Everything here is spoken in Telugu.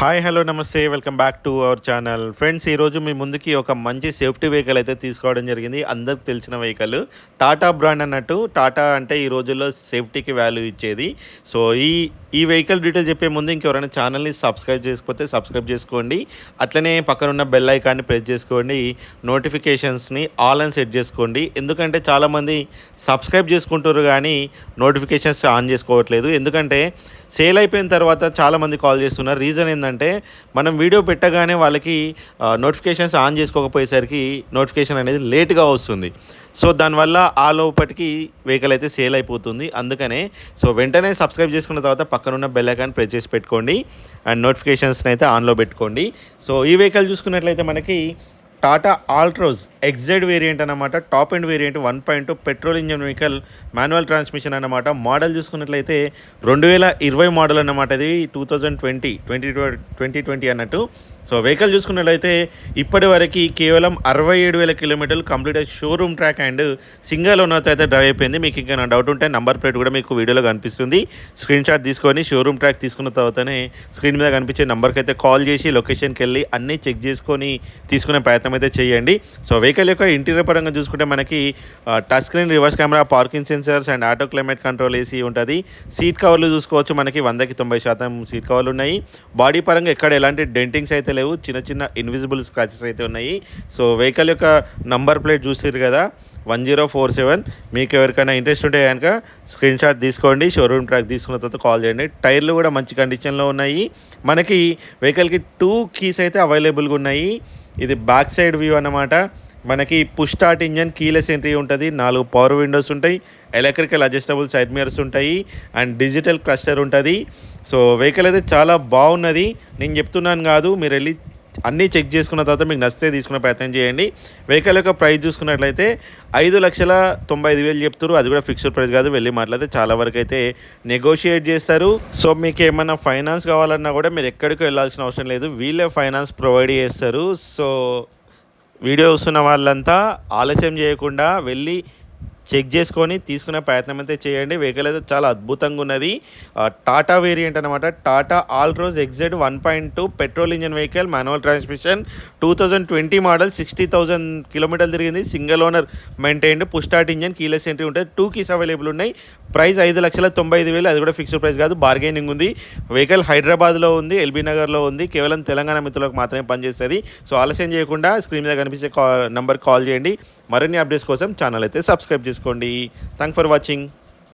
హాయ్ హలో నమస్తే welcome back to our channel friends. ఈరోజు మీ ముందుకి ఒక మంచి సేఫ్టీ వెహికల్ అయితే తీసుకోవడం జరిగింది. అందరికి తెలిసిన వెహికల్ టాటా బ్రాండ్ అన్నట్టు. టాటా అంటే ఈ రోజుల్లో సేఫ్టీకి వాల్యూ ఇచ్చేది. సో ఈ వెహికల్ డీటెయిల్ చెప్పే ముందు ఇంకెవరైనా ఛానల్ని సబ్స్క్రైబ్ చేసుకోకపోతే సబ్స్క్రైబ్ చేసుకోండి. అట్లనే పక్కన ఉన్న బెల్ ఐకాన్ని ప్రెస్ చేసుకోండి. నోటిఫికేషన్స్ని ఆల్ అని సెట్ చేసుకోండి. ఎందుకంటే చాలామంది సబ్స్క్రైబ్ చేసుకుంటారు కానీ నోటిఫికేషన్స్ ఆన్ చేసుకోవట్లేదు. ఎందుకంటే సేల్ అయిపోయిన తర్వాత చాలామంది కాల్ చేస్తున్నారు. రీజన్ ఏంటంటే మనం వీడియో పెట్టగానే వాళ్ళకి నోటిఫికేషన్స్ ఆన్ చేసుకోకపోయేసరికి నోటిఫికేషన్ అనేది లేట్గా వస్తుంది. సో దానివల్ల ఆ లోపటికి వెహికల్ అయితే సేల్ అయిపోతుంది. అందుకనే సో వెంటనే సబ్స్క్రైబ్ చేసుకున్న తర్వాత పక్కనున్న బెల్ ఐకాన్ ప్రెస్ చేసి పెట్టుకోండి అండ్ నోటిఫికేషన్స్ని అయితే ఆన్లో పెట్టుకోండి. సో ఈ వెహికల్ చూసుకున్నట్లయితే మనకి టాటా ఆల్ట్రోజ్ ఎక్జెడ్ వేరియంట్ అన్నమాట. Top and variant 1.2 petrol engine vehicle, manual transmission అన్నమాట. మోడల్ చూసుకున్నట్లయితే 2020 మోడల్ అన్నమాట. ఇది 2020 అన్నట్టు. సో వెహికల్ చూసుకున్నట్లయితే ఇప్పటి వరకు కేవలం 67,000 కిలోమీటర్లు complete showroom track and single ఓనర్తో అయితే డ్రైవ్ అయిపోయింది. మీకు ఇంకా డౌట్ ఉంటే నంబర్ ప్లేట్ కూడా మీకు వీడియోలో కనిపిస్తుంది. స్క్రీన్ షాట్ తీసుకొని షోరూమ్ ట్రాక్ తీసుకున్న తర్వాతనే స్క్రీన్ మీద కనిపించే నెంబర్కి అయితే కాల్ చేసి లొకేషన్కి వెళ్ళి అన్నీ చెక్ చేసుకొని తీసుకునే ప్రయత్నం అయితే చేయండి. సో వెహికల్ యొక్క ఇంటీరియర్ పరంగా చూసుకుంటే మనకి touch screen, reverse camera, parking sensors and auto climate control AC ఉంటుంది. సీట్ కవర్లు చూసుకోవచ్చు, మనకి 100కి 90% సీట్ కవర్లు ఉన్నాయి. బాడీ పరంగా ఎక్కడ ఎలాంటి డెంటింగ్స్ అయితే లేవు, చిన్న చిన్న ఇన్విజిబుల్ స్క్రాచెస్ అయితే ఉన్నాయి. సో వెహికల్ యొక్క నంబర్ ప్లేట్ చూసారు కదా 1047. మీకు ఎవరికైనా ఇంట్రెస్ట్ ఉంటే కనుక స్క్రీన్ షాట్ తీసుకోండి. షోరూమ్ ట్రాక్ తీసుకున్న తర్వాత కాల్ చేయండి. టైర్లు కూడా మంచి కండిషన్లో ఉన్నాయి. మనకి వెహికల్కి 2 కీస్ అయితే అవైలబుల్గా ఉన్నాయి. ఇది బ్యాక్ సైడ్ వ్యూ అన్నమాట. మనకి push start engine, keyless entry ఉంటుంది, 4 పవర్ విండోస్ ఉంటాయి, ఎలక్ట్రికల్ అడ్జస్టబుల్ సైడ్ మిరర్స్ ఉంటాయి అండ్ డిజిటల్ క్లస్టర్ ఉంటుంది. సో వెహికల్ అయితే చాలా బాగున్నది. నేను చెప్తున్నాను కాదు, మీరు వెళ్ళి అన్నీ చెక్ చేసుకున్న తర్వాత మీకు నచ్చితే తీసుకునే ప్రయత్నం చేయండి. వెహికల్ యొక్క ప్రైస్ చూసుకున్నట్లయితే 5,95,000 చెప్తారు. అది కూడా ఫిక్స్డ్ ప్రైస్ కాదు, వెళ్ళి మాట్లాడితే చాలా వరకు అయితే నెగోషియేట్ చేస్తారు. సో మీకు ఏమైనా ఫైనాన్స్ కావాలన్నా కూడా మీరు ఎక్కడికి వెళ్ళాల్సిన అవసరం లేదు, వీళ్ళే ఫైనాన్స్ ప్రొవైడ్ చేస్తారు. సో వీడియో చూస్తున్న వాళ్ళంతా ఆలస్యం చేయకుండా వెళ్ళి చెక్ చేసుకొని తీసుకునే ప్రయత్నం అయితే చేయండి. వెహికల్ అయితే చాలా అద్భుతంగా ఉన్నది. టాటా వేరియంట్ అనమాట. Tata Altroz ఎక్జెడ్ 1.2 petrol engine vehicle, manual transmission, 2020 model, 60,000 కిలోమీటర్లు తిరిగింది, single owner maintained, push start engine, keyless entry ఉంటుంది, 2 కీస్ అవైలబుల్ ఉన్నాయి. ప్రైస్ 5,95,000. అది కూడా ఫిక్స్డ్ ప్రైస్ కాదు, బార్గెనింగ్ ఉంది. వెహికల్ హైదరాబాద్లో ఉంది, ఎల్బీ నగర్లో ఉంది. కేవలం తెలంగాణ మిత్రులకు మాత్రమే పనిచేస్తుంది. సో ఆలస్యం చేయకుండా స్క్రీన్ మీద కనిపించే నంబర్కి కాల్ చేయండి. మరిన్ని అప్డేట్స్ కోసం ఛానల్ అయితే సబ్స్క్రైబ్ చేసుకోండి. Thank for watching.